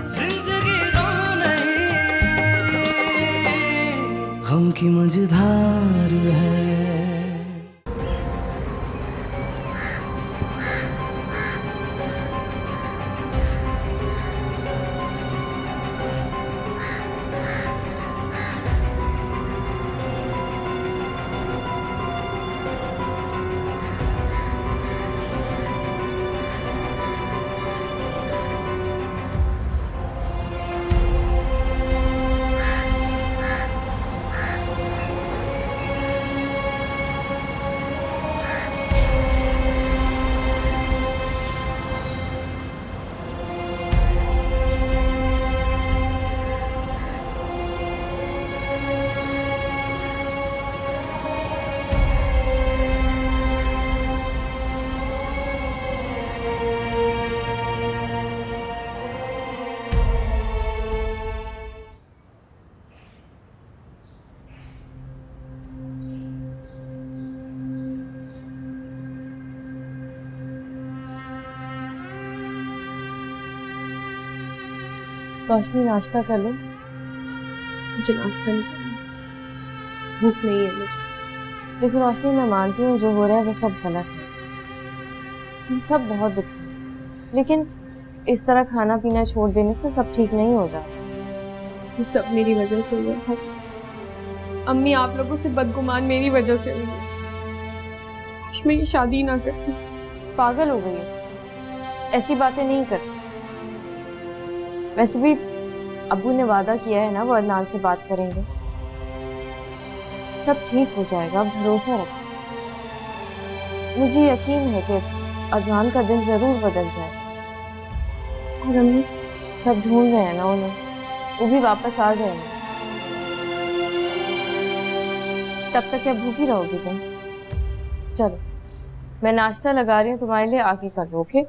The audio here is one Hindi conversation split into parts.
जिंदगी गम नहीं, गम की मझधार है। रोशनी नाश्ता कर लो। मुझे नाश्ता नहीं करना, भूख नहीं है मुझे। देखो रोशनी, मैं मानती हूँ जो हो रहा है वो सब गलत है, हम सब बहुत दुखी हैं, लेकिन इस तरह खाना पीना छोड़ देने से सब ठीक नहीं हो जाता। ये सब मेरी वजह से हुआ है अम्मी, आप लोगों से बदगुमान मेरी वजह से हुई है। काश मैं ये शादी ना करती। पागल हो गई है, ऐसी बातें नहीं करती। वैसे भी अब्बू ने वादा किया है ना, वो अदनान से बात करेंगे, सब ठीक हो जाएगा, भरोसा रखो। मुझे यकीन है कि अदनान का दिन जरूर बदल जाएगा। और अम्मी सब ढूंढ रहे हैं ना उन्हें, वो भी वापस आ जाएंगे। तब तक क्या भूखी रहोगी तुम? चलो मैं नाश्ता लगा रही हूँ तुम्हारे लिए, आके कर लो। ओके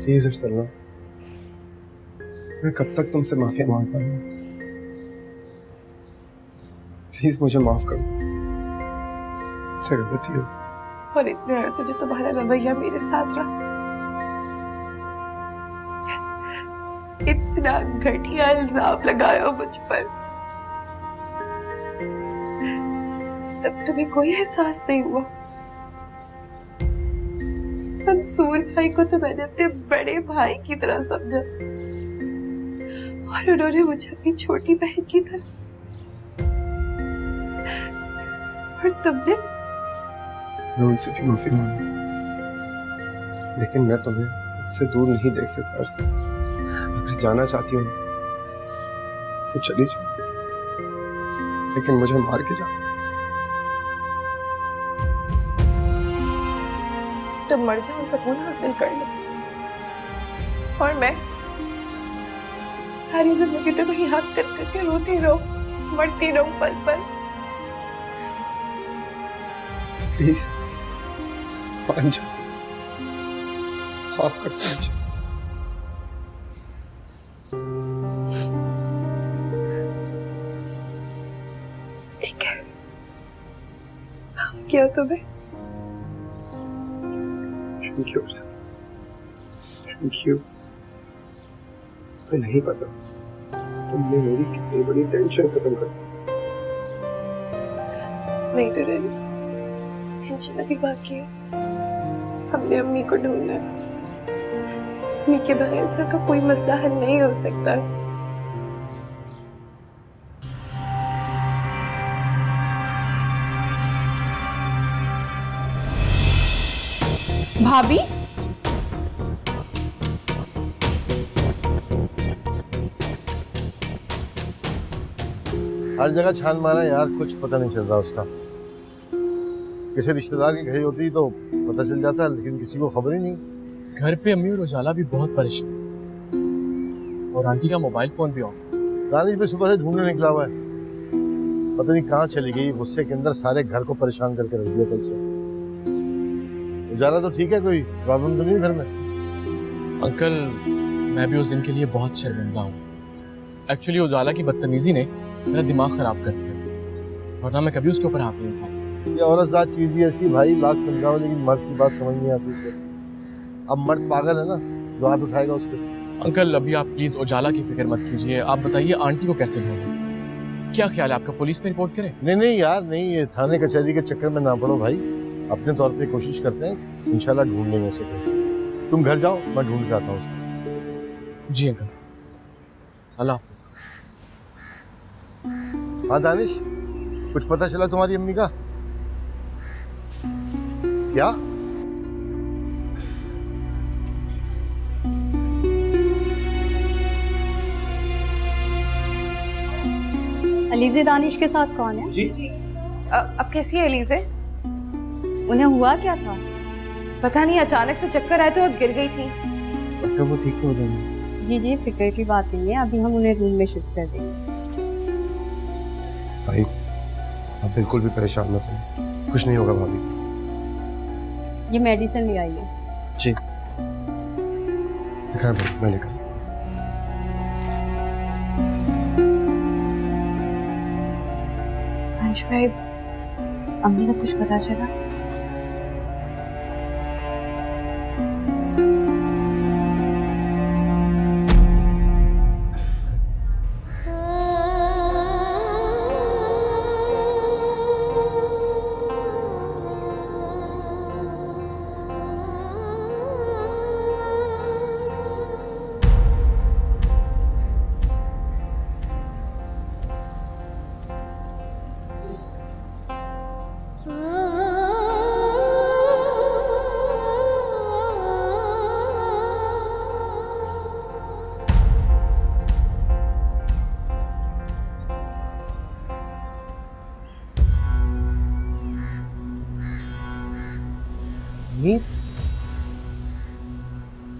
प्लीज अफसर, मैं कब तक तुमसे माफी मांगता हूँ? प्लीज मुझे माफ कर दो, मुझसे गलती हो। और इतने अरसे जो तुम्हारा रवैया मेरे साथ रहा, इतना घटिया इल्जाम लगाया मुझ पर, तब तुम्हें कोई एहसास नहीं हुआ? मंसूर भाई को तो मैंने अपने बड़े भाई की तरह समझा, और उन्होंने मुझे अपनी छोटी बहन की तरह। और तुमने? मैं उनसे भी माफी मांगू, लेकिन मैं तुम्हें उनसे दूर नहीं देख सकता अरसद। अगर जाना चाहती हो तो चली जाओ, लेकिन मुझे मार के जाओ। तुम मर जाओ, सुकून हासिल कर लो, और मैं सारी जिंदगी तुम्हें याद कर करके रोती रहूं, मरती रहूं पल पल। प्लीज मान जाओ, माफ कर दो मुझे। ठीक है, माफ किया तुम्हें। Thank you, thank you. मैं नहीं पता तुमने मेरी कितनी बड़ी टेंशन खत्म कर दी। नहीं तो रही, टेंशन अभी बाकी है। हमने अम्मी को ढूंढना है, अम्मी के बगैर इसका कोई मसला हल नहीं हो सकता। भाभी, हर जगह छान मारा यार, कुछ पता नहीं चल रहा उसका। किसी रिश्तेदार की घर होती तो पता चल जाता, लेकिन किसी को खबर ही नहीं। घर पे अम्मी और उजाला भी बहुत परेशान, और आंटी का मोबाइल फोन भी ऑफ। दानिश भी सुबह से ढूंढने निकला हुआ है, पता नहीं कहाँ चली गई। गुस्से के अंदर सारे घर को परेशान करके रख दिया कल से। उजाला तो ठीक है, कोई प्रॉब्लम तो नहीं घर में? अंकल मैं भी उस दिन के लिए बहुत शर्मिंदा हूँ। एक्चुअली उजाला की बदतमीजी ने मेरा दिमाग खराब कर दिया, वरना मैं कभी उसके ऊपर हाथ नहीं उठाता। ये औरत जात चीज ही ऐसी भाई, लाख समझाओ लेकिन मर्द की बात समझ नहीं आती उसे। अब मर्द पागल है ना, जो हाथ उठाएगा उस पर। अंकल अभी आप प्लीज उजाला की फिक्र मत कीजिए। आप बताइए आंटी को कैसे ढूंढें? क्या ख्याल है आपका, पुलिस में रिपोर्ट करें? नहीं नहीं यार नहीं, ये थाने कचहरी के चक्कर में ना पड़ो भाई, अपने तौर पे कोशिश करते हैं, इंशाल्लाह ढूंढ लेंगे उसे। तुम घर जाओ, मैं ढूंढ के आता हूँ उसे। जी अंकल, अल्लाह हाफिज। हाँ दानिश, कुछ पता चला तुम्हारी अम्मी का? क्या? अलीज़े दानिश के साथ कौन है? जी अब कैसी है अलीज़े? उन्हें हुआ क्या था? पता नहीं, अचानक से चक्कर आए तो वो गिर गई थी। डॉक्टर वो ठीक हो जाएंगे। जी जी, फिक्र की बात नहीं है, अभी हम उन्हें रूम में शिफ्ट कर देंगे। भाई आप बिल्कुल भी परेशान मत हो, कुछ नहीं होगा भाभी। ये मेडिसिन ले आइए। जी दिखाएं भाई, मैं लेकर आता हूं। अंश भाई, अम्मी का कुछ पता चला?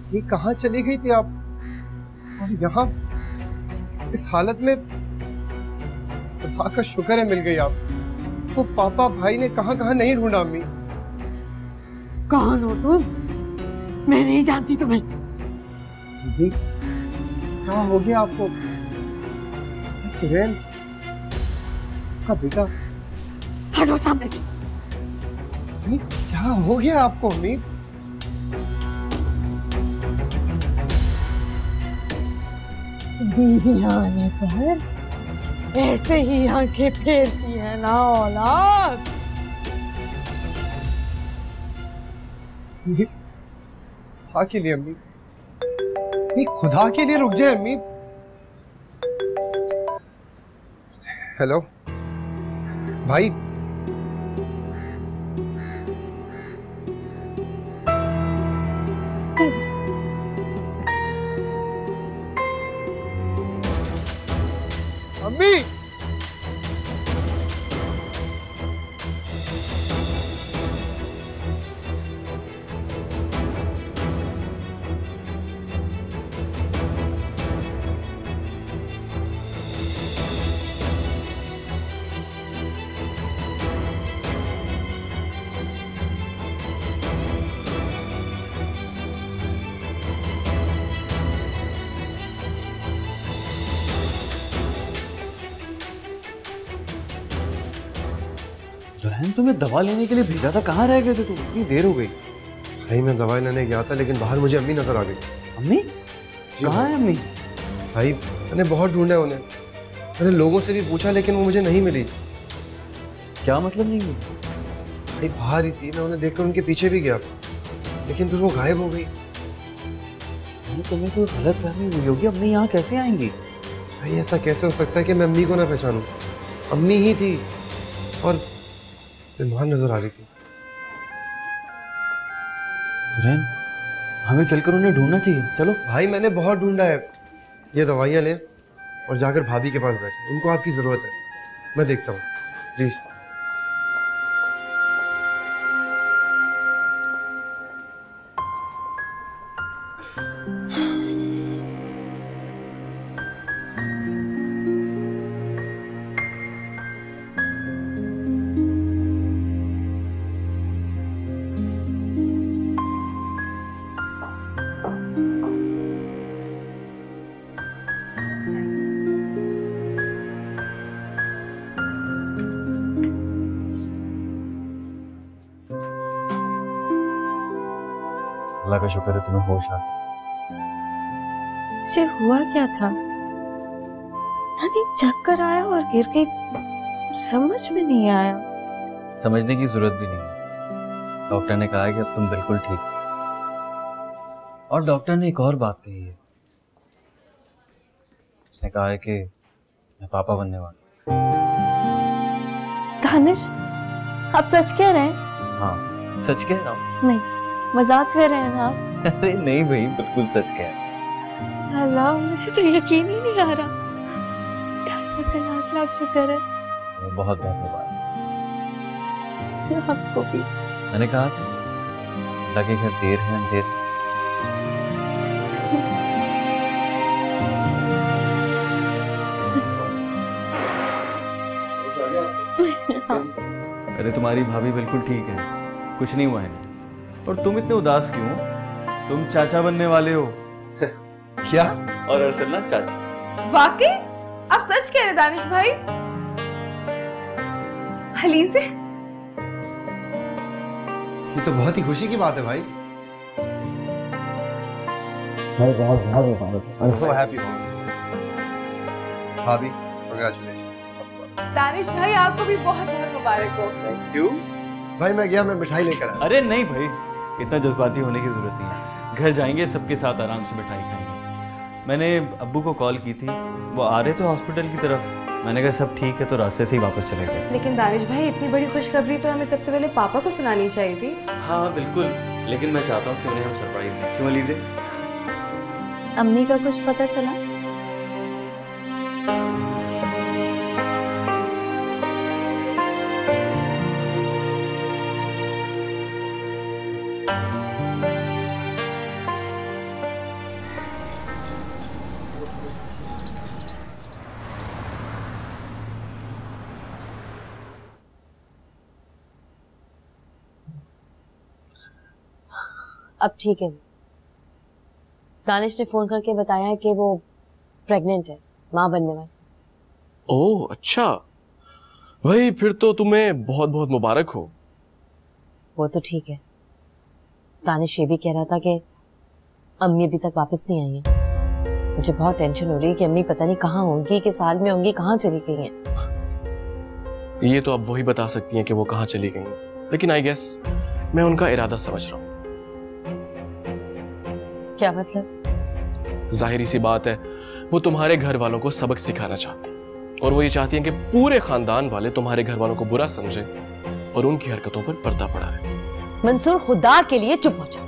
ये कहाँ चली गई थी आप, और यहाँ इस हालत में? खुदा का शुक्र है मिल गई आप। वो पापा भाई ने कहाँ कहाँ नहीं ढूंढा अम्मी। कौन हो तुम? मैं नहीं जानती तुम्हें। दीदी क्या हो गया आपको? तुरैन का बेटा। हटो सामने से। अम्मी क्या हो गया आपको अम्मी? बीवी आने पर ऐसे ही आंखें फेरती है ना औलाद। खुदा के लिए अम्मी, नहीं खुदा के लिए रुक जाए अम्मी। हेलो भाई, अम्मी दुल्हन तुम्हें दवा लेने के लिए भेजा था, कहाँ रह गए थे तुम? इतनी देर हो गई। भाई मैं दवाई लेने गया था, लेकिन बाहर मुझे अम्मी नजर आ गई। अम्मी कहाँ है अम्मी? भाई मैंने बहुत ढूंढा उन्हें, मैंने लोगों से भी पूछा, लेकिन वो मुझे नहीं मिली। क्या मतलब नहीं हुई? भाई बाहर ही थी, मैं उन्हें देखकर उनके पीछे भी गया, लेकिन फिर वो गायब हो गई। तुम्हें कोई गलत फहमी हुई होगी, अम्मी यहाँ कैसे आएंगी? भाई ऐसा कैसे हो सकता है कि मैं अम्मी को ना पहचानूं? अम्मी ही थी और बीमार नजर आ रही थी। दुल्हन हमें चलकर उन्हें ढूंढना चाहिए, चलो। भाई मैंने बहुत ढूंढा है, ये दवाइयाँ लें और जाकर भाभी के पास बैठे, उनको आपकी जरूरत है। मैं देखता हूँ, प्लीज। अल्लाह का शुक्र है तुम्हें होश आ। मुझे हुआ क्या था? नहीं, चक्कर आया और गिर गई, समझ में नहीं आया। समझने की जरूरत भी नहीं है, डॉक्टर ने कहा है कि अब तुम बिल्कुल ठीक हो। और डॉक्टर ने एक और बात कही है, उसने कहा है कि मैं पापा बनने वाला हूं। दानिश, आप सच कह रहे हैं? हाँ सच कह रहा हूँ। नहीं, मजाक कर रहे हैं ना आप? अरे नहीं भाई, बिल्कुल सच कह रहा हूँ। अल्लाह, मुझे तो यकीन ही नहीं आ रहा। लाख लाख शुक्र है। बहुत धन्यवाद। आपको भी। मैंने कहा था अल्लाह के घर देर है अंधेर। अरे तुम्हारी भाभी बिल्कुल ठीक है, कुछ नहीं हुआ है। और तुम इतने उदास क्यों हो? तुम चाचा बनने वाले हो। क्या? और अर्सलना चाची। वाकई आप सच कह रहे दानिश भाई? अलीज़े, ये तो बहुत ही खुशी की बात है भाई। हैप्पी भाभी, कांग्रेचुलेशन। दानिश भाई आपको भी बहुत बहुत मुबारक हो। क्यों? भाई मैं गया, मैं मिठाई लेकर आया। अरे नहीं भाई, इतना जज्बाती होने की जरूरत नहीं है। घर जाएंगे, सबके साथ आराम से मिठाई खाएंगे। मैंने अब्बू को कॉल की थी, वो आ रहे थे हॉस्पिटल की तरफ। मैंने कहा सब ठीक है तो रास्ते से ही वापस चले गए। लेकिन दानिश भाई, इतनी बड़ी खुशखबरी तो हमें सबसे पहले पापा को सुनानी चाहिए थी। हाँ बिल्कुल, लेकिन मैं चाहता हूँ कि उन्हें हम सरप्राइज दें। क्यों अलीज़े? अम्मी का कुछ पता चला? अब ठीक है। दानिश ने फोन करके बताया है कि वो प्रेग्नेंट है, माँ बनने वाली। ओह अच्छा, भाई फिर तो तुम्हें बहुत बहुत मुबारक हो। वो तो ठीक है। दानिश ये भी कह रहा था कि अम्मी अभी तक वापस नहीं आई है। मुझे बहुत टेंशन हो रही है कि अम्मी पता नहीं कहाँ होंगी, किस हाल में होंगी, कहाँ चली गई हैं। ये तो अब वही बता सकती हैं कि वो कहाँ चली गई हैं। लेकिन आई गेस मैं उनका इरादा समझ रहा हूँ। क्या मतलब? जाहिर सी बात है, वो तुम्हारे घर वालों को सबक सिखाना चाहती हैं और वो ये चाहती हैं कि पूरे खानदान वाले तुम्हारे घर वालों को बुरा समझे और उनकी हरकतों पर पर्दा पड़ा रहे। मंसूर, खुदा के लिए चुप हो जाओ।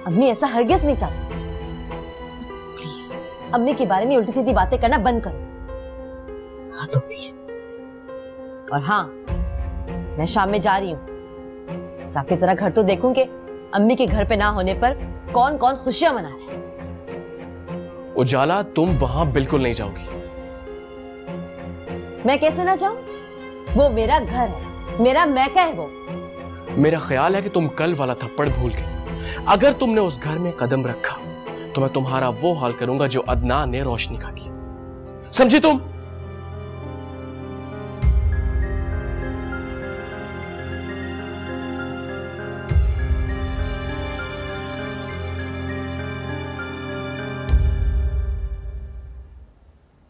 अम्मी ऐसा हरगिज नहीं चाहती। प्लीज अम्मी के बारे में उल्टी सीधी बातें करना बंद करो, हद होती है। और हाँ, मैं शाम में जा रही हूँ, जाके जरा घर तो देखूं कि अम्मी के घर पे ना होने पर कौन कौन खुशियां मना रहे हैं। उजाला, तुम वहां बिल्कुल नहीं जाओगी। मैं कैसे ना जाऊं? वो मेरा घर है, मेरा मैका है वो। मेरा ख्याल है कि तुम कल वाला थप्पड़ भूल गई। अगर तुमने उस घर में कदम रखा तो मैं तुम्हारा वो हाल करूंगा जो अदनान ने रोशनी का किया। समझी तुम?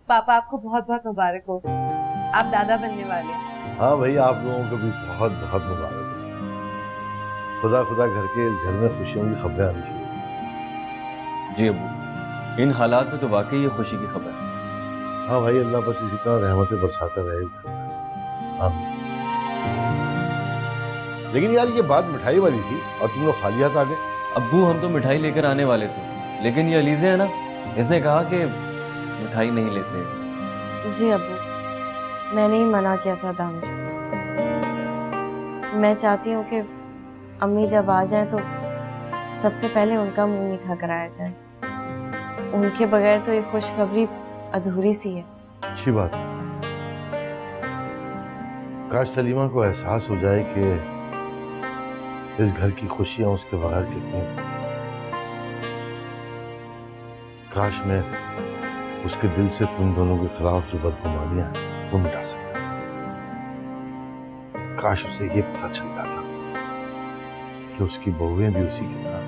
पापा आपको बहुत बहुत मुबारक हो, आप दादा बनने वाले हैं। हाँ भाई, आप लोगों को भी बहुत बहुत मुबारक हो। खुदा खुदा घर के इस घर में खुशियों की खबरें आनी चाहिए। जी अब्बू, इन हालात में तो वाकई ये खुशी की खबर है। हाँ भाई, अल्लाह बस इसी तरह रहमतें बरसाता रहे इस घर में। आमीन। लेकिन यार, ये बात मिठाई वाली थी और तुम लोग खाली हाथ आ गए। अब्बू, हम तो मिठाई लेकर आने वाले थे, लेकिन ये अलीज़े है ना, इसने कहा कि मिठाई नहीं लेते। जी अब्बू, मैंने ही मना किया था दानिश। मैं चाहती हूँ कि अम्मी जब आ जाए तो सबसे पहले उनका मुंह मीठा कराया जाए। उनके बगैर तो ये खुशखबरी अधूरी सी है। अच्छी बात। काश सलीमा को एहसास हो जाए कि इस घर की खुशियां उसके बगैर कितनी थी। काश मैं उसके दिल से तुम दोनों के खिलाफ जो बदगुमानियां हैं वो मिटा सकता। काश उसे ये पता चल जाता कि उसकी बहुएं भी उसी की तरह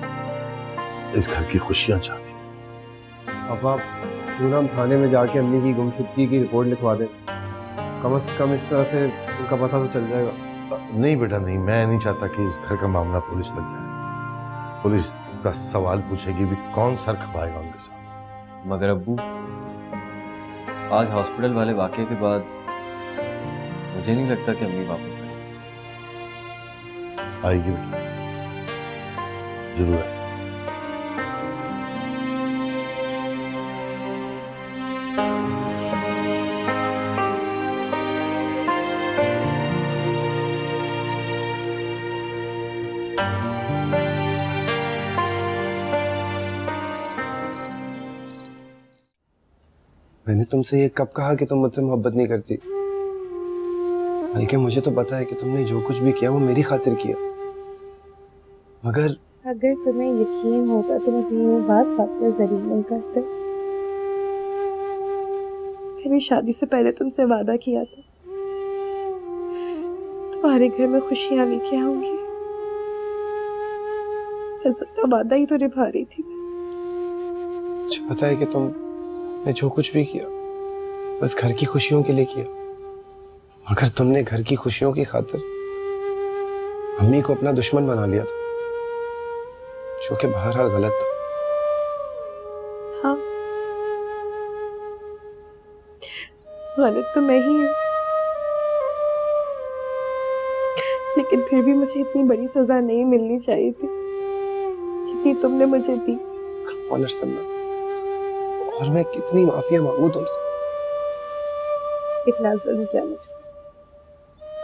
इस घर की खुशियां चाहती। पापा क्यों ना हम थाने में जाके अम्मी की गुमशुदगी की रिपोर्ट लिखवा दें, कम से कम इस तरह से उनका पता तो चल जाएगा। नहीं बेटा नहीं, मैं नहीं चाहता कि इस घर का मामला पुलिस तक जाए। पुलिस 10 सवाल पूछेगी भी, कौन सर खपाएगा उनके साथ। मगर अब्बू, आज हॉस्पिटल वाले वाकये के बाद मुझे नहीं लगता कि अम्मी वापस आएगी बेटा, जरूर है। मैंने तुमसे ये कब कहा कि तुम मुझसे मोहब्बत नहीं करती? बल्कि मुझे तो पता है कि तुमने जो कुछ भी किया वो मेरी खातिर किया। मगर अगर तुम्हें यकीन होता तो मुझे ये बात में जरूर नहीं करते। मैंने शादी से पहले तुमसे वादा किया था तुम्हारे घर में खुशियां लेके आऊंगी। मैं वादा ही तो निभा रही थी। मुझे पता है कि तुमने जो कुछ भी किया बस घर की खुशियों के लिए किया, मगर तुमने घर की खुशियों की खातिर अम्मी को अपना दुश्मन बना लिया था, जो कि बहरहाल गलत था। हाँ, गलत तो मैं ही हूँ, लेकिन फिर भी मुझे इतनी बड़ी सजा नहीं मिलनी चाहिए थी जितनी तुमने मुझे दी। और मैं कितनी माफिया मांगू तुमसे। इतना जुल्म किया मुझे,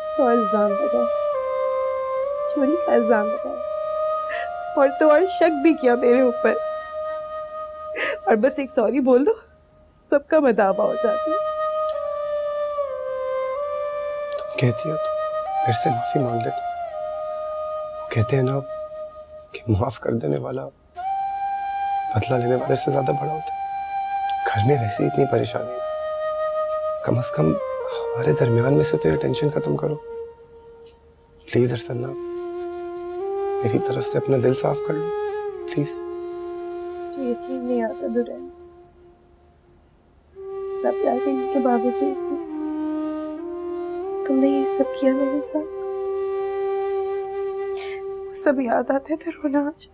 100 इल्जाम लगाया, चोरी का इल्जाम लगाया, और तो और शक भी किया मेरे ऊपर, और बस एक सॉरी बोल दो सबका मदावा हो जाता है। तुम कहती हो तो फिर से माफी मांग लेता। कहते हैं ना कि माफ कर देने वाला बदला लेने वाले से ज्यादा बड़ा होता है। घर में वैसे इतनी परेशानी है, कम से कम हमारे दरमियान में से तो ये टेंशन खत्म करो। प्लीज अरसन्ना, मेरी तरफ से अपना दिल साफ कर लो प्लीज। मुझे यकीन नहीं आता दुर्रन, प्यार करने के बावजूद भी तुमने ये सब किया मेरे साथ। वो सब याद आते थे, रोना आ जाता।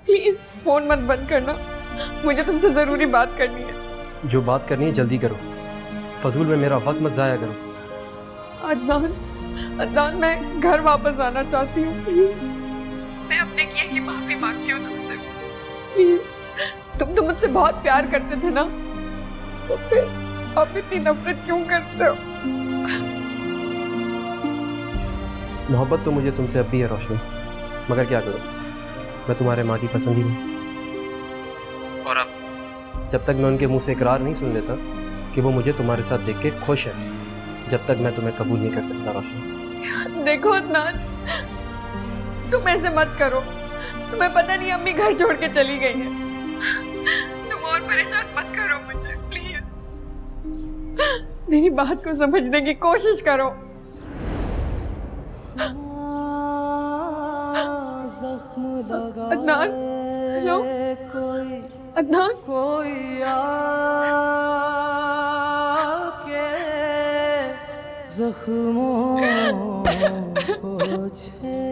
प्लीज फोन मत बंद करना, मुझे तुमसे जरूरी बात करनी है। जो बात करनी है जल्दी करो, फजूल में मेरा वक्त मत जाया करो। अदनान, अदनान मैं घर वापस आना चाहती हूँ, प्लीज। मैं अपने किए की माफी मांगती हूँ तुमसे, प्लीज। तुम तो मुझसे बहुत प्यार करते थे ना, तो फिर अब इतनी नफरत क्यों करते हो? मोहब्बत तो मुझे तुमसे अब भी है रोशनी, मगर क्या करूं, मैं तुम्हारे माँ की पसंदी हूँ। और अब जब तक मैं उनके मुंह से इकरार नहीं सुन लेता कि वो मुझे तुम्हारे साथ देख के खुश है, जब तक मैं तुम्हें कबूल नहीं कर सकता रोशनी। देखो अदनान, तुम ऐसे मत करो। तुम्हें पता नहीं अम्मी घर छोड़ के चली गई है। तुम और परेशान मत करो मुझे, प्लीज। मेरी बात को समझने की कोशिश करो। अदनान, हेलो अदनान, कोई आके जख्मों को छेड़े,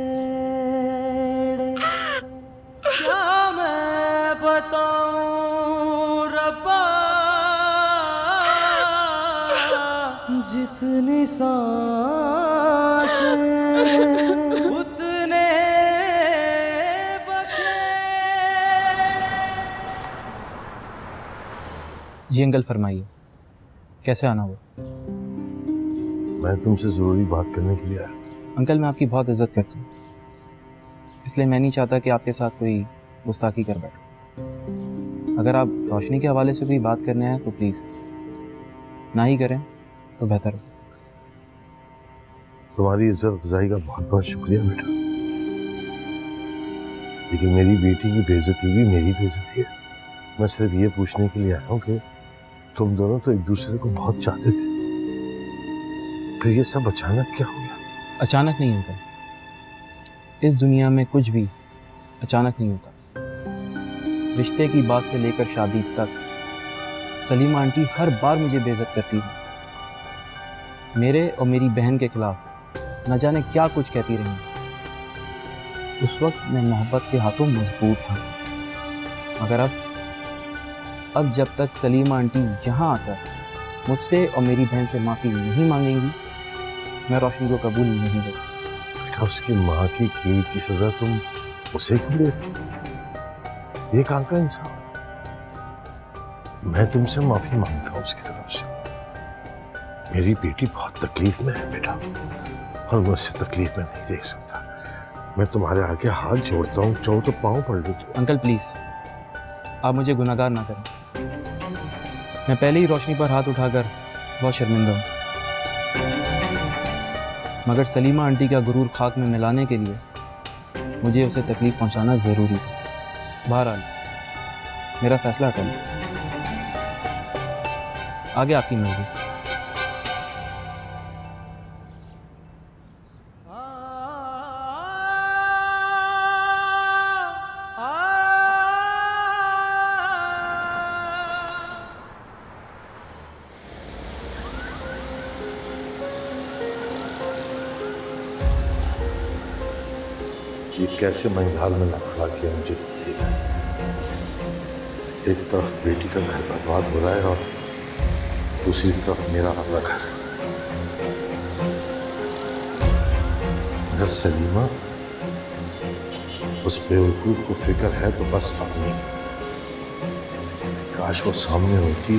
क्या मैं बताऊं रब्बा, जितनी सांसें जी अंकल फरमाइए, कैसे आना हुआ? मैं तुमसे जरूरी बात करने के लिए आया। अंकल मैं आपकी बहुत इज्जत करता हूँ, इसलिए मैं नहीं चाहता कि आपके साथ कोई गुस्ताखी कर बैठे। अगर आप रोशनी के हवाले से कोई बात करने आए तो प्लीज़ ना ही करें तो बेहतर हो। तुम्हारी इज्जत अफजाई का बहुत बहुत शुक्रिया बेटा, लेकिन मेरी बेटी की बेइज्जती भी मेरी बेइज्जती है। मैं सिर्फ ये पूछने के लिए आया हूँ कि तुम दोनों तो एक दूसरे को बहुत चाहते थे, फिर ये सब अचानक क्या हो गया? अचानक नहीं अंकल, इस दुनिया में कुछ भी अचानक नहीं होता। रिश्ते की बात से लेकर शादी तक सलीमा आंटी हर बार मुझे बेइज्जत करती है। मेरे और मेरी बहन के खिलाफ न जाने क्या कुछ कहती रही। उस वक्त मैं मोहब्बत के हाथों मजबूत था, मगर अब जब तक सलीमा आंटी यहाँ आकर मुझसे और मेरी बहन से माफ़ी नहीं मांगेंगी, मैं रोशनी को कबूल नहीं करूँगा। बेटा, उसकी माँ की की सजा तुम उसे क्यों दे? ये कहाँ का इंसान? मैं तुमसे माफी मांगता हूँ उसकी तरफ से। मेरी बेटी बहुत तकलीफ में है बेटा, और मैं उसे तकलीफ में नहीं देख सकता। मैं तुम्हारे आगे हाथ जोड़ता हूँ, चाहो तो पाँव पड़ लो। अंकल प्लीज, आप मुझे गुनाहगार ना करें। मैं पहले ही रोशनी पर हाथ उठाकर बहुत शर्मिंदा हूँ, मगर सलीमा आंटी का गुरूर खाक में मिलाने के लिए मुझे उसे तकलीफ पहुंचाना जरूरी है। बहरहाल मेरा फैसला कर लो, आगे आपकी मर्जी। ये कैसे महिलाल में खड़ा किया मुझे तो ठीक है। एक तरफ बेटी का घर बर्बाद हो रहा है और दूसरी तरफ मेरा अपना घर। अगर सलीमा उस बेवकूफ को फिक्र है तो बस अपनी, काश वो सामने होती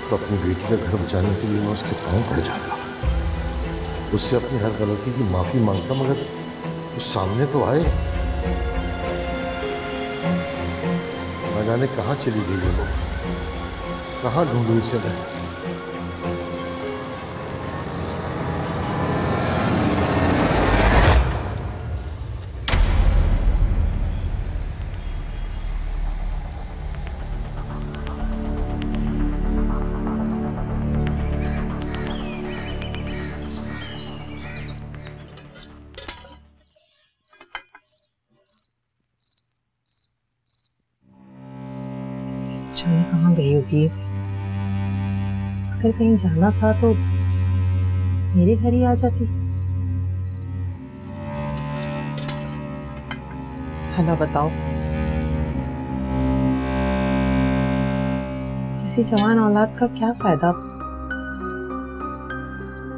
तो अपनी बेटी का घर बचाने के लिए मैं उसके पांव पड़ जाता, उससे अपनी हर गलती की माफी मांगता, मगर उस सामने तो आए। न जाने कहाँ चली गई है वो, कहाँ ढूंढूं उसे मैं। जाने कहाँ गई होगी? अगर कहीं जाना था तो मेरे घर ही आ जाती। भला बताओ, ऐसी जवान औलाद का क्या फायदा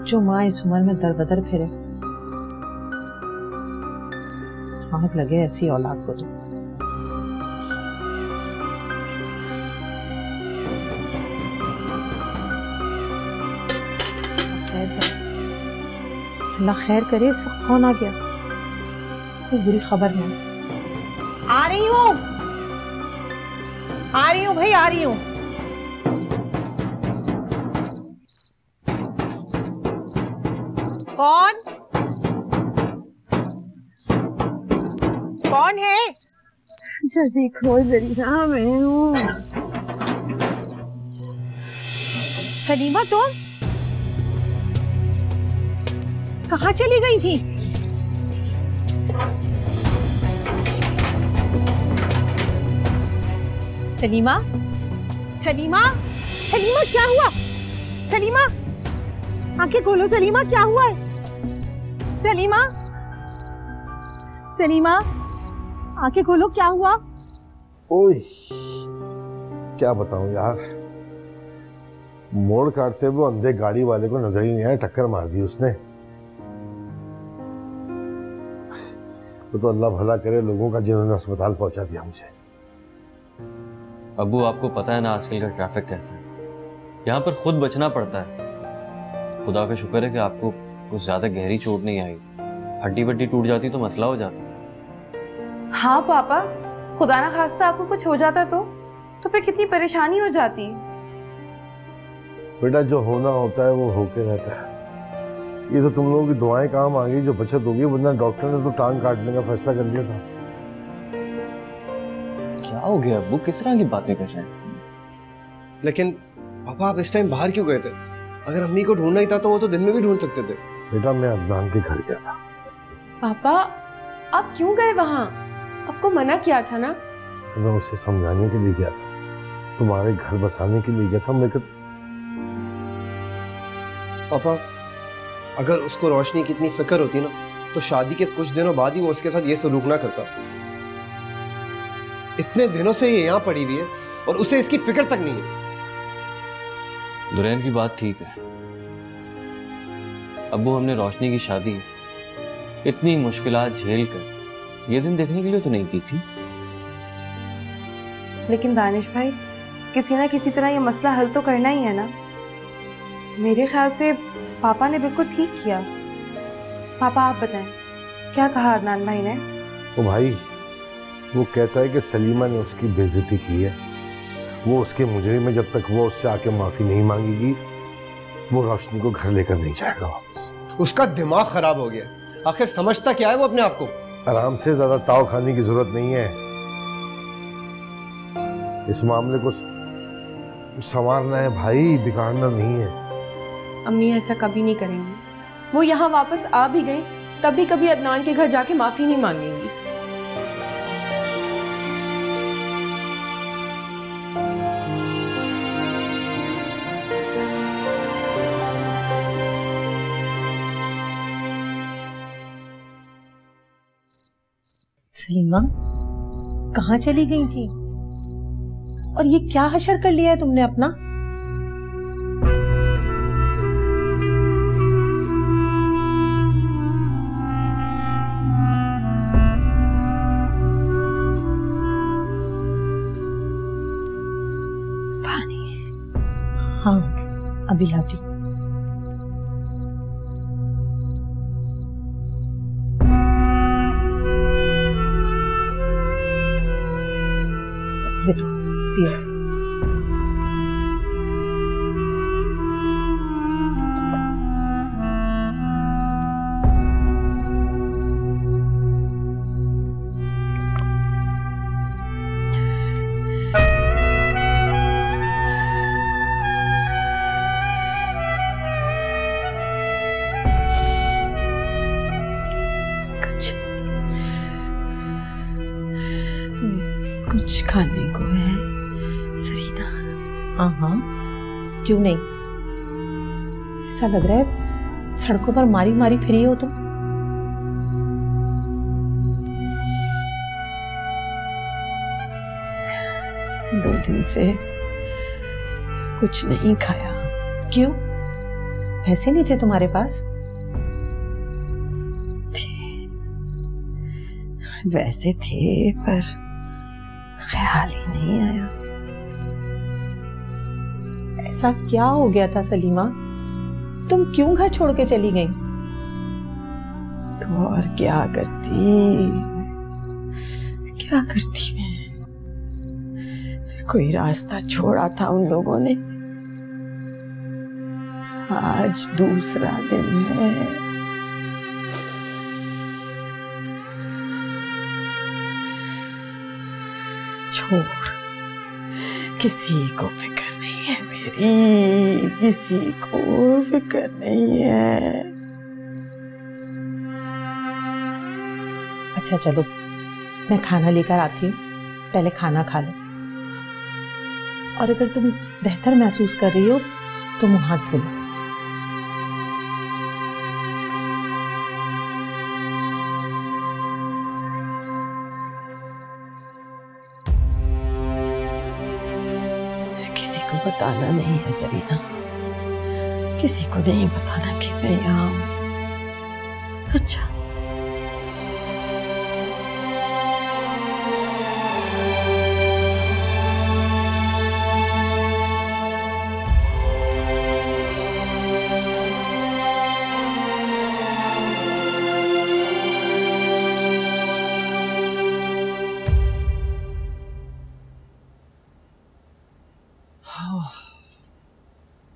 जो माँ इस उम्र में दर बदर फिरे। आग लगे ऐसी औलाद को तो। अल्लाह खैर करे, इस वक्त कौन आ गया? कोई बुरी खबर नहीं। आ रही हूँ भाई, आ रही हूँ। कौन है? जल्दी खोल जरीना, मैं हूँ। सलीमा, तुम कहाँ चली गई थी? सलीमा, सलीमा, सलीमा क्या हुआ? सलीमा, आंखें खोलो। सलीमा, क्या हुआ है? सलीमा, सलीमा, आंखें खोलो, क्या हुआ? ओए, क्या बताऊं यार, मोड़ काटते हुए अंधे गाड़ी वाले को नजर ही नहीं आया, टक्कर मार दी उसने। तो अल्लाह भला करे लोगों का, जिन्होंने अस्पताल पहुंचा दिया मुझे। अब्बू, आपको पता है ना आजकल का ट्रैफिक कैसा है, यहाँ पर खुद बचना पड़ता है। खुदा का शुक्र है कि आपको कुछ ज्यादा गहरी चोट नहीं आई, हड्डी वड्डी टूट जाती तो मसला हो जाता। हाँ पापा, खुदा ना खास्ता आपको कुछ हो जाता तो फिर कितनी परेशानी हो जाती। बेटा जो होना होता है वो होके रहता है। ये तो तुम लोगों की दुआएं काम आ गई, जो बचत होगी, वरना डॉक्टर ने तो टांग काटने का फैसला कर लिया था। क्या हो गया अब्बू, किस तरह की बातें कर रहे हैं? लेकिन पापा आप इस टाइम बाहर क्यों गए थे? अगर अम्मी को ढूंढना ही था तो वो तो दिन में भी ढूंढ सकते थे। बेटा मैं अदनान के घर गया था। पापा आप क्यों गए वहां? आपको मना किया था ना। मैं उसे समझाने के लिए गया था, तुम्हारे घर बसाने के लिए गया था। मैं पापा अगर उसको रोशनी की इतनी फिक्र होती ना तो शादी के कुछ दिनों बाद ही वो उसके साथ ये सलूक ना करता। इतने दिनों से ये यहाँ पड़ी हुई है और उसे इसकी फिक्र तक नहीं है। दुरैन की बात ठीक है अब्बू, हमने रोशनी की शादी इतनी मुश्किलात झेल कर ये दिन देखने के लिए तो नहीं की थी। लेकिन दानिश भाई, किसी ना किसी तरह ये मसला हल तो करना ही है ना। मेरे ख्याल से पापा ने बिल्कुल ठीक किया। पापा आप बताएं, क्या कहा अदनान भाई ने? ओ भाई, वो कहता है कि सलीमा ने उसकी बेइज्जती की है। वो उसके मुजरिम में, जब तक वो उससे आके माफी नहीं मांगेगी वो रोशनी को घर लेकर नहीं जाएगा वापस। उसका दिमाग खराब हो गया। आखिर समझता क्या है वो अपने आप को? आराम से, ज्यादा ताव खाने की जरूरत नहीं है। इस मामले को संवारना है भाई, बिगाड़ना नहीं है। अम्मी ऐसा कभी नहीं करेंगी। वो यहाँ वापस आ भी गई तब भी कभी अदनान के घर जाके माफी नहीं मांगेंगी। सलीमा कहाँ चली गई थी? और ये क्या हशर कर लिया है तुमने अपना? पानी। हाँ अभी लाती हूँ। पियो। कुछ खाने को है सरीना? हाँ हाँ, क्यों नहीं। ऐसा लग रहा है सड़कों पर मारी मारी फिरी हो तुम। दो दिन से कुछ नहीं खाया। क्यों? पैसे नहीं थे तुम्हारे पास? वैसे थे पर ख्याल ही नहीं आया। ऐसा क्या हो गया था सलीमा? तुम क्यों घर छोड़ के चली गई? तो और क्या करती मैं? कोई रास्ता छोड़ा था उन लोगों ने। आज दूसरा दिन है। छोड़, किसी को फिक्र नहीं है मेरी, किसी को फिक्र नहीं है। अच्छा चलो, मैं खाना लेकर आती हूँ, पहले खाना खा लो। और अगर तुम बेहतर महसूस कर रही हो तो मुंह हाथ धो लो। बताना नहीं है सरीना, किसी को नहीं बताना कि मैं यहाँ हूँ। अच्छा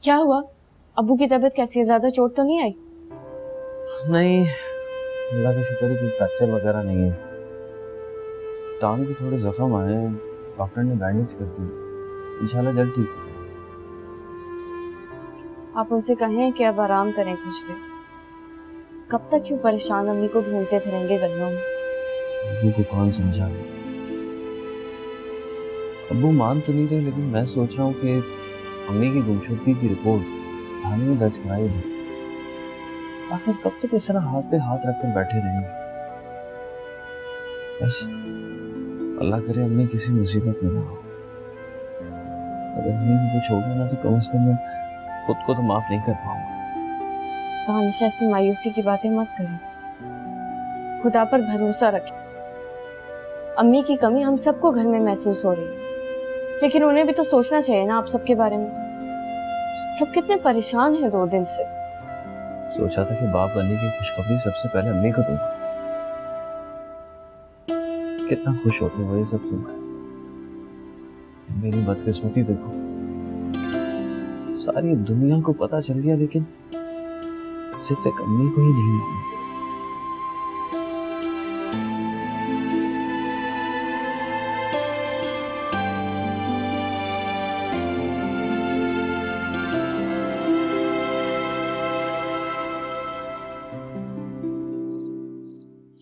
क्या हुआ? अब्बू की तबीयत कैसी है? ज्यादा चोट तो नहीं आई? नहीं, अल्लाह का शुक्र है कोई फ्रैक्चर वगैरह नहीं है। टांग के थोड़े जख्म आए हैं, डॉक्टर ने बैंडेज कर दी, इंशाल्लाह जल्द ठीक हो। आप उनसे कहें कि अब आराम करें कुछ दिन। कब तक क्यों परेशान अम्मी को ढूंढते फिरेंगे गलियों में? अब्बू को कौन समझाए? अब्बू मान तो नहीं रहे, लेकिन मैं सोच रहा हूँ कि अम्मी की गुमशुदगी की रिपोर्ट थाने में दर्ज कराई दी। आखिर कब तक इस तरह हाथ पे हाथ रखकर बैठे रहेंगे? बस अल्लाह करे अम्मी किसी मुसीबत में ना हो। अगर अम्मी को छोड़ना ना तो कम से कम मैं खुद को तो माफ नहीं कर पाऊंगा। तो हमेशा ऐसी मायूसी की बातें मत करें, खुदा पर भरोसा रखें। अम्मी की कमी हम सबको घर में महसूस हो रही है, लेकिन उन्हें भी तो सोचना चाहिए ना आप सबके बारे में। सब कितने परेशान हैं 2 दिन से। सोचा था कि बाप बनने की खुशखबरी सबसे पहले अम्मी को दूंगा। कितना खुश होते हो ये सब सुनकर। मेरी बदकिस्मती देखो, सारी दुनिया को पता चल गया, लेकिन सिर्फ एक अम्मी को ही नहीं मालूम।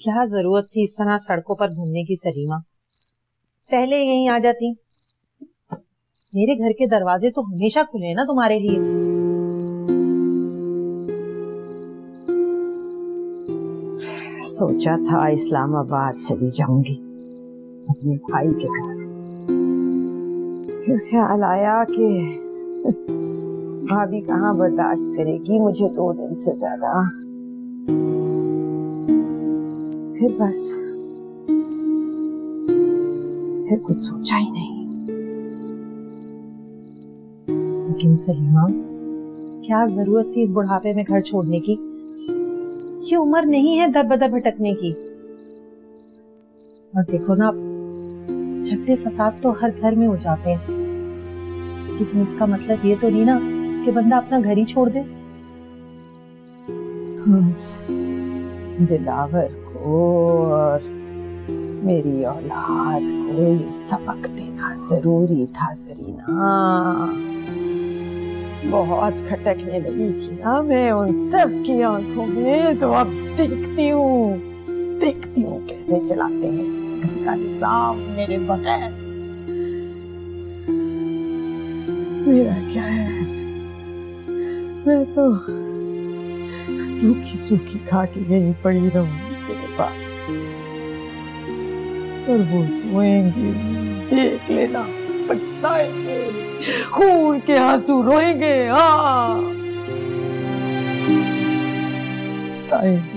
क्या जरूरत थी इस तरह सड़कों पर घूमने की सलीमा? पहले यहीं आ जाती। मेरे घर के दरवाजे तो हमेशा खुले हैं ना तुम्हारे लिए। सोचा था इस्लामाबाद चली जाऊंगी अपने भाई के घर, फिर ख्याल आया कि भाभी कहाँ बर्दाश्त करेगी मुझे 2 दिन से ज्यादा। फिर कुछ सोचा ही नहीं। लेकिन सलीमा, क्या जरूरत थी इस बुढ़ापे में घर छोड़ने की? ये उम्र नहीं है दर बदर भटकने की। और देखो ना, झगड़े फसाद तो हर घर में हो जाते हैं, लेकिन इसका मतलब ये तो नहीं ना कि बंदा अपना घर ही छोड़ दे। दिलावर को और मेरी औलाद को ये सबक देना जरूरी था सरीना। बहुत खटकने लगी थी ना मैं उन सब की आंखों में, तो अब देखती हूँ कैसे चलाते हैं घर का निजाम मेरे बगैर। मेरा क्या है, मैं तो सूखी सूखी खा के यहीं पड़ी रहूंगी तेरे पास। और वो रोएंगे, देख लेना, पछताएंगे, खून के आंसू रोएंगे। हाँ, पछताएंगे।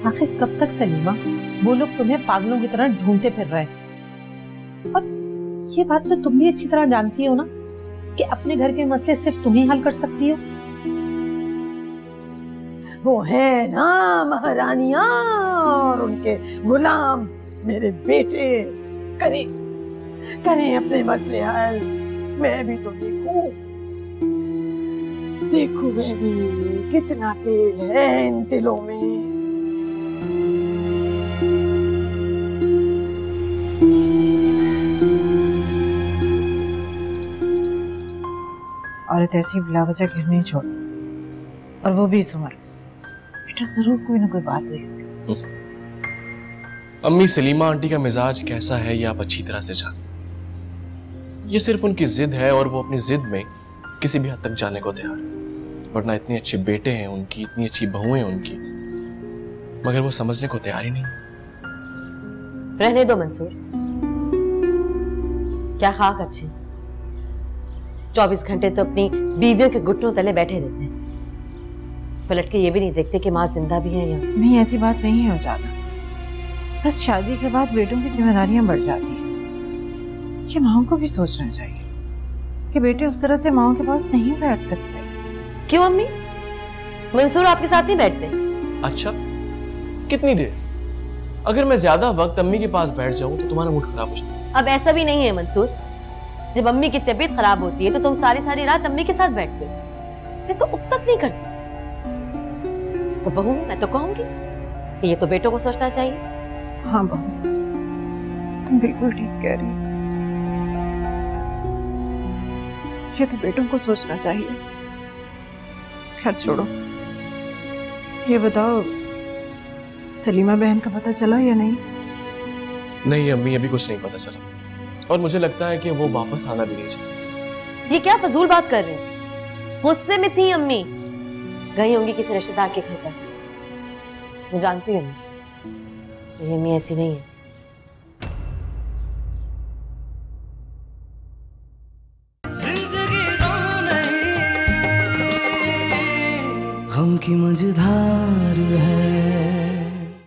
आखिर कब तक सलीमा वो लोग तुम्हें पागलों की तरह ढूंढते फिर रहे हैं? और ये बात तो तुम भी अच्छी तरह जानती हो ना कि अपने घर के मसले सिर्फ तुम ही हल कर सकती हो। वो है ना महारानियां और उनके गुलाम मेरे बेटे करें अपने मसले हल। मैं भी तो देखूं मैं भी कितना तेल है इन तिलों में। औरत ऐसी बिला वजह घर नहीं छोड़, और वो भी इस उम्र। बेटा जरूर कोई ना कोई बात हुई। अम्मी सलीमा आंटी का मिजाज कैसा है ये आप अच्छी तरह से जानते। ये सिर्फ उनकी जिद है और वो अपनी जिद में किसी भी हद तक जाने को तैयार है। वरना इतने अच्छे बेटे हैं उनकी, इतनी अच्छी बहुएं हैं उनकी, मगर वो समझने को तैयार ही नहीं। रहने दो मंसूर, क्या खाक अच्छे 24 घंटे तो अपनी बीवियों के घुटनों तले बैठे रहते हैं, पलट के ये भी नहीं देखते कि माँ जिंदा भी है या नहीं। ऐसी बात नहीं है उजाला, बस शादी के बाद बेटों की जिम्मेदारियां बढ़ जाती हैं। ये माओं को भी सोचना चाहिए कि बेटे उस तरह से माओ के पास नहीं बैठ सकते। क्यों अम्मी? मंसूर आपके साथ नहीं बैठते? अच्छा, कितनी देर? अगर मैं ज्यादा वक्त अम्मी के पास बैठ जाऊं तो तुम्हारा मूड खराब हो जाता है। अब ऐसा भी नहीं है मंसूर, जब अम्मी की तबीयत खराब होती है तो तुम सारी सारी रात अम्मी के साथ बैठते हो। मैं तो उफ तक नहीं करती। तो बहू, मैं तो कहूंगी कि ये तो बेटों को सोचना चाहिए। हाँ बहू, तुम बिल्कुल ठीक कह रही हो। ये तो बेटों को सोचना चाहिए। खैर छोड़ो, ये बताओ सलीमा बहन का पता चला या नहीं? नहीं अम्मी, अभी कुछ नहीं पता चला और मुझे लगता है कि वो वापस आना भी नहीं चाहिए। ये क्या फजूल बात कर रहे हैं? गुस्से में थी अम्मी, गई होंगी किसी रिश्तेदार के घर पर। मैं जानती हूँ मेरी अम्मी ऐसी नहीं है। जिंदगी गम नहीं, गम की मझधार है।